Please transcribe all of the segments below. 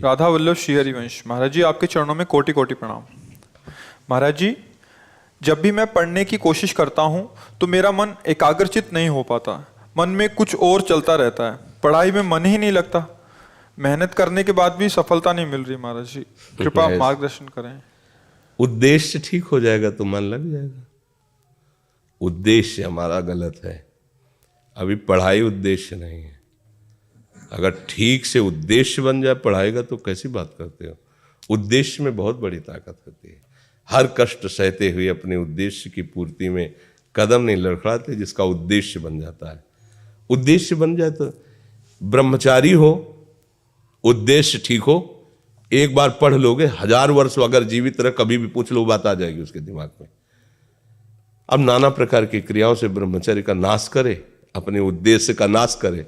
राधा वल्लभ श्री हरिवंश। महाराज जी, आपके चरणों में कोटि कोटि प्रणाम। महाराज जी, जब भी मैं पढ़ने की कोशिश करता हूँ तो मेरा मन एकाग्रचित नहीं हो पाता, मन में कुछ और चलता रहता है, पढ़ाई में मन ही नहीं लगता। मेहनत करने के बाद भी सफलता नहीं मिल रही। महाराज जी, कृपा आप मार्गदर्शन करें। उद्देश्य ठीक हो जाएगा तो मन लग जाएगा। उद्देश्य हमारा गलत है, अभी पढ़ाई उद्देश्य नहीं है। अगर ठीक से उद्देश्य बन जाए पढ़ाई का तो कैसी बात करते हो। उद्देश्य में बहुत बड़ी ताकत होती है। हर कष्ट सहते हुए अपने उद्देश्य की पूर्ति में कदम नहीं लड़खड़ाते जिसका उद्देश्य बन जाता है। उद्देश्य बन जाए तो ब्रह्मचारी हो, उद्देश्य ठीक हो, एक बार पढ़ लोगे, 1000 वर्ष अगर जीवित रह कभी भी पूछ लो बात आ जाएगी उसके दिमाग में। अब नाना प्रकार की क्रियाओं से ब्रह्मचर्य का नाश करे, अपने उद्देश्य का नाश करे,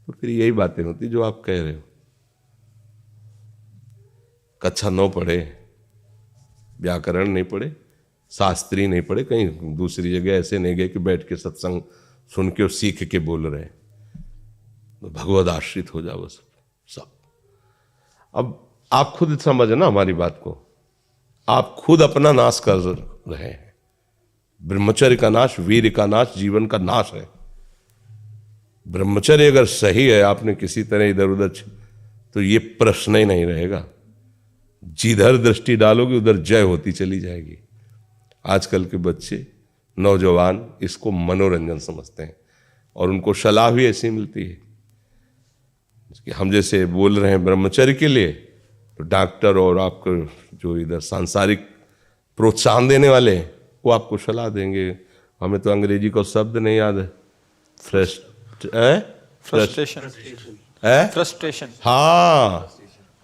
तो फिर यही बातें होती जो आप कह रहे हो। कक्षा 9 पढ़े, व्याकरण नहीं पढ़े, शास्त्री नहीं पढ़े, कहीं दूसरी जगह ऐसे नहीं गए कि बैठ के सत्संग सुन के और सीख के बोल रहे, तो भगवद आश्रित हो जाओ सब। अब आप खुद समझना हमारी बात को, आप खुद अपना नाश कर रहे हैं। ब्रह्मचर्य का नाश वीर का नाश, जीवन का नाश है। ब्रह्मचर्य अगर सही है, आपने किसी तरह इधर उधर तो ये प्रश्न ही नहीं रहेगा। जिधर दृष्टि डालोगे उधर जय होती चली जाएगी। आजकल के बच्चे नौजवान इसको मनोरंजन समझते हैं और उनको सलाह भी ऐसी मिलती है कि हम जैसे बोल रहे हैं ब्रह्मचर्य के लिए, तो डॉक्टर और आपको जो इधर सांसारिक प्रोत्साहन देने वाले हैं वो आपको सलाह देंगे। हमें तो अंग्रेजी का शब्द नहीं याद है, फ्रस्ट्रेशन। हाँ,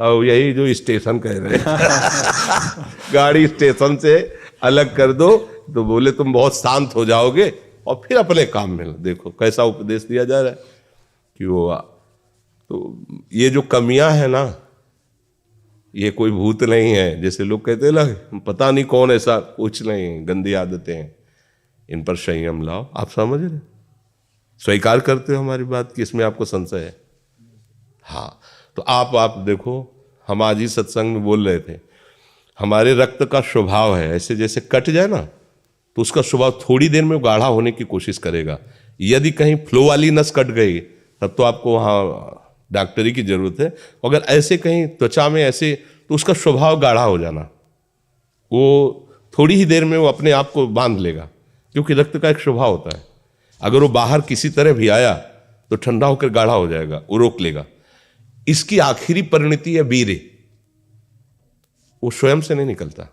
और यही जो स्टेशन कह रहे हैं गाड़ी स्टेशन से अलग कर दो तो बोले तुम बहुत शांत हो जाओगे और फिर अपने काम में देखो कैसा उपदेश दिया जा रहा है कि वो। तो ये जो कमियां है ना, ये कोई भूत नहीं है जैसे लोग कहते हैं ना, पता नहीं कौन, ऐसा कुछ नहीं, गंदी आदतें हैं, इन पर संयम लाओ। आप समझ रहे, स्वीकार करते हो हमारी बात कि इसमें आपको संशय है? हाँ, तो आप देखो, हम आज ही सत्संग में बोल रहे थे, हमारे रक्त का स्वभाव है ऐसे, जैसे कट जाए ना तो उसका स्वभाव थोड़ी देर में गाढ़ा होने की कोशिश करेगा। यदि कहीं फ्लो वाली नस कट गई तब तो आपको वहाँ डॉक्टरी की जरूरत है। अगर ऐसे कहीं त्वचा में ऐसे, तो उसका स्वभाव गाढ़ा हो जाना, वो थोड़ी ही देर में वो अपने आप को बांध लेगा, क्योंकि रक्त का एक स्वभाव होता है। अगर वो बाहर किसी तरह भी आया तो ठंडा होकर गाढ़ा हो जाएगा, वो रोक लेगा। इसकी आखिरी परिणति है वीर्य, वो स्वयं से नहीं निकलता,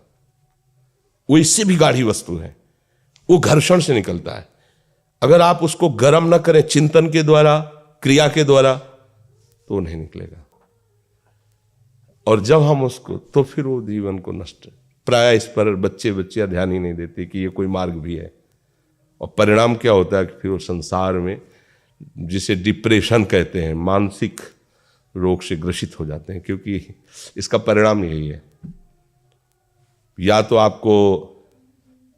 वो इससे भी गाढ़ी वस्तु है, वो घर्षण से निकलता है। अगर आप उसको गर्म न करें चिंतन के द्वारा, क्रिया के द्वारा, तो नहीं निकलेगा। और जब हम उसको, तो फिर वो जीवन को नष्ट, प्राय इस पर बच्चियां ध्यान ही नहीं देते कि ये कोई मार्ग भी है। और परिणाम क्या होता है कि फिर वो संसार में, जिसे डिप्रेशन कहते हैं, मानसिक रोग से ग्रसित हो जाते हैं, क्योंकि इसका परिणाम यही है। या तो आपको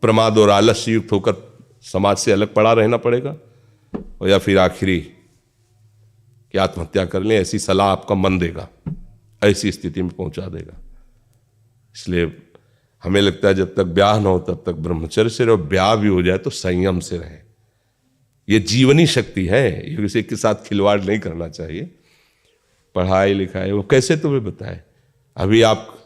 प्रमाद और आलस्य युक्त होकर समाज से अलग पड़ा रहना पड़ेगा, और या फिर आखिरी कि आत्महत्या कर लें, ऐसी सलाह आपका मन देगा, ऐसी स्थिति में पहुंचा देगा। इसलिए हमें लगता है जब तक ब्याह न हो तब तक ब्रह्मचर्य से रहो, ब्याह भी हो जाए तो संयम से रहे। ये जीवनी शक्ति है, ये किसी के साथ खिलवाड़ नहीं करना चाहिए। पढ़ाई लिखाई वो कैसे तुम्हें बताए, अभी आप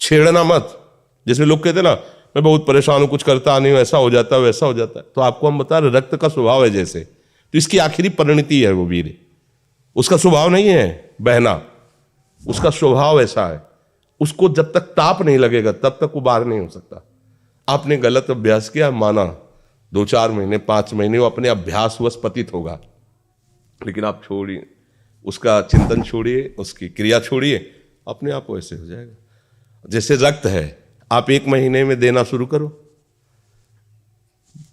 छेड़ना मत। जैसे लोग कहते ना, मैं बहुत परेशान हूं, कुछ करता नहीं हूं, ऐसा हो जाता है वैसा हो जाता है। तो आपको हम बता रहे, रक्त का स्वभाव है जैसे, तो इसकी आखिरी परिणति है वो वीर। उसका स्वभाव नहीं है बहना, उसका स्वभाव ऐसा है, उसको जब तक ताप नहीं लगेगा तब तक वो बाहर नहीं हो सकता। आपने गलत अभ्यास किया, माना 2-4 महीने 5 महीने वो अपने अभ्यासवश पतित होगा, लेकिन आप छोड़िए, उसका चिंतन छोड़िए, उसकी क्रिया छोड़िए, अपने आप वैसे हो जाएगा। जैसे रक्त है, आप 1 महीने में देना शुरू करो,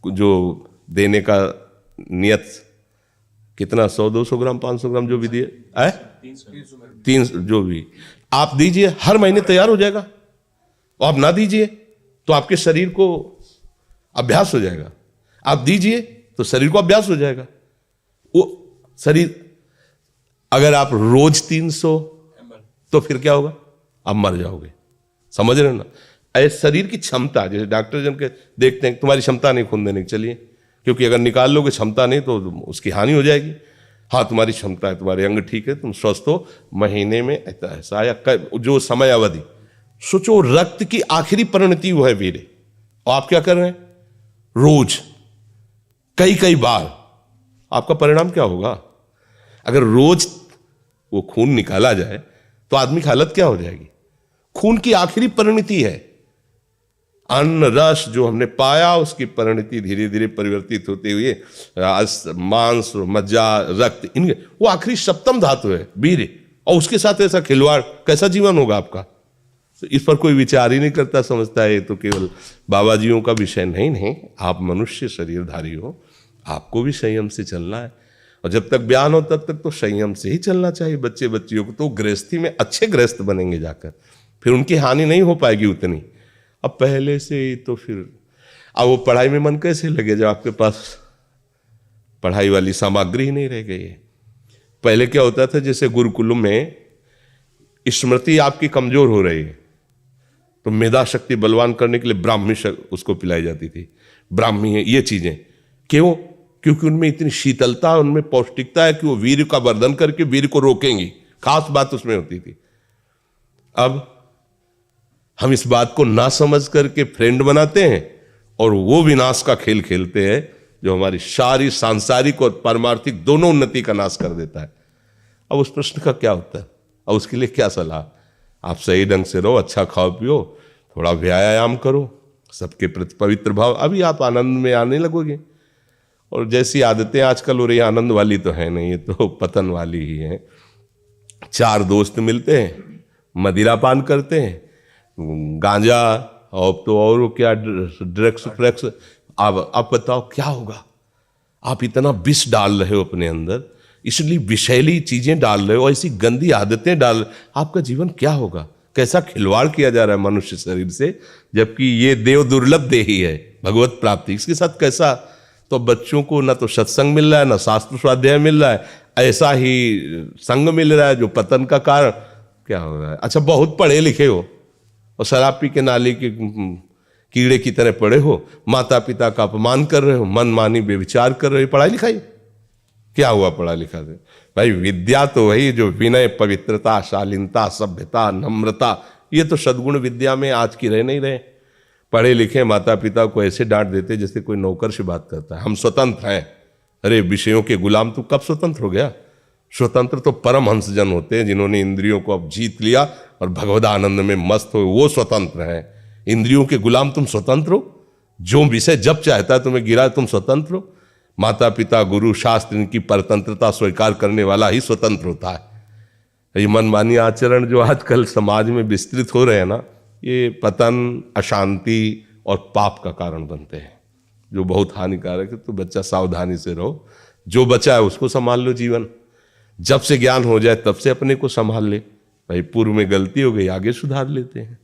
जो देने का नियत कितना, 100-200 ग्राम 500 ग्राम जो भी दिए, 300 जो भी आप दीजिए, हर महीने तैयार हो जाएगा। और आप ना दीजिए तो आपके शरीर को अभ्यास हो जाएगा, आप दीजिए तो शरीर को अभ्यास हो जाएगा। वो शरीर, अगर आप रोज 300 तो फिर क्या होगा? आप मर जाओगे। समझ रहे हो ना? ऐसे शरीर की क्षमता, जैसे डॉक्टर जन के देखते हैं तुम्हारी क्षमता नहीं खून देने की, चलिए, क्योंकि अगर निकाल लोगे क्षमता नहीं तो उसकी हानि हो जाएगी। हाँ तुम्हारी क्षमता है, तुम्हारे अंग ठीक है, तुम स्वस्थ हो, महीने में ऐसा या जो समय अवधि, सोचो रक्त की आखिरी परिणति वो है वीर्य, और आप क्या कर रहे हैं? रोज कई कई बार। आपका परिणाम क्या होगा? अगर रोज वो खून निकाला जाए तो आदमी की हालत क्या हो जाएगी? खून की आखिरी परिणति है। अन्न रस जो हमने पाया उसकी परिणति धीरे धीरे परिवर्तित होते हुए मांस, मज्जा, रक्त, इनके वो आखिरी सप्तम धातु है वीर्य, और उसके साथ ऐसा खिलवाड़, कैसा जीवन होगा आपका? तो इस पर कोई विचार ही नहीं करता, समझता है ये तो केवल बाबा जीओं का विषय। नहीं, आप मनुष्य शरीरधारी हो, आपको भी संयम से चलना है, और जब तक ज्ञान हो तब तक तो संयम से ही चलना चाहिए। बच्चे बच्चियों को तो गृहस्थी में अच्छे गृहस्थ बनेंगे जाकर, फिर उनकी हानि नहीं हो पाएगी उतनी। अब पहले से ही तो फिर अब वो पढ़ाई में मन कैसे लगे जब आपके पास पढ़ाई वाली सामग्री ही नहीं रह गई है? पहले क्या होता था, जैसे गुरुकुलों में स्मृति आपकी कमजोर हो रही है तो मेधा शक्ति बलवान करने के लिए ब्राह्मी उसको पिलाई जाती थी, ब्राह्मी है ये चीजें। क्यों? क्योंकि उनमें इतनी शीतलता, उनमें पौष्टिकता है कि वो वीर का वर्धन करके वीर को रोकेंगी, खास बात उसमें होती थी। अब हम इस बात को ना समझ करके फ्रेंड बनाते हैं और वो विनाश का खेल खेलते हैं जो हमारी सारी सांसारिक और पारमार्थिक दोनों उन्नति का नाश कर देता है। अब उस प्रश्न का क्या होता है? अब उसके लिए क्या सलाह? आप सही ढंग से रहो, अच्छा खाओ पियो, थोड़ा व्यायाम करो, सबके प्रति पवित्र भाव, अभी आप आनंद में आने लगोगे। और जैसी आदतें आजकल हो रही, आनंद वाली तो है नहीं, ये तो पतन वाली ही है। 4 दोस्त मिलते हैं, मदिरा पान करते हैं, गांजा और तो और क्या ड्रग्स फ्रग्स। आप बताओ क्या होगा? आप इतना विष डाल रहे हो अपने अंदर, इसलिए विषैली चीजें डाल रहे हो, ऐसी गंदी आदतें डाल, आपका जीवन क्या होगा? कैसा खिलवाड़ किया जा रहा है मनुष्य शरीर से, जबकि ये देव दुर्लभ देही है भगवत प्राप्ति, इसके साथ कैसा? तो बच्चों को ना तो सत्संग मिल रहा है, ना शास्त्र स्वाध्याय मिल रहा है, ऐसा ही संग मिल रहा है जो पतन का कारण क्या हो रहा है। अच्छा, बहुत पढ़े लिखे हो और शराब पी के नाली के कीड़े की तरह पड़े हो, माता पिता का अपमान कर रहे हो, मनमानी बेविचार कर रहे हो, पढ़ाई लिखाई क्या हुआ? पढ़ा लिखा से भाई विद्या तो वही जो विनय, पवित्रता, शालीनता, सभ्यता, नम्रता, ये तो सद्गुण विद्या में आज की रह नहीं रहे। पढ़े लिखे माता पिता को ऐसे डांट देते जैसे कोई नौकर से बात करता है, हम स्वतंत्र हैं। अरे विषयों के गुलाम तू कब स्वतंत्र हो गया? स्वतंत्र तो परमहंस जन होते हैं जिन्होंने इंद्रियों को अब जीत लिया और भगवद आनंद में मस्त हो, वो स्वतंत्र हैं। इंद्रियों के गुलाम तुम स्वतंत्र हो, जो विषय जब चाहता है तुम्हें गिरा तुम स्वतंत्र हो। माता पिता, गुरु, शास्त्र, इनकी परतंत्रता स्वीकार करने वाला ही स्वतंत्र होता है। ये मनमानी आचरण जो आजकल समाज में विस्तृत हो रहे हैं ना, ये पतन, अशांति और पाप का कारण बनते हैं, जो बहुत हानिकारक है। तो बच्चा सावधानी से रहो, जो बचा है उसको संभाल लो जीवन। जब से ज्ञान हो जाए तब से अपने को संभाल ले। भाई पूर्व में गलती हो गई, आगे सुधार लेते हैं।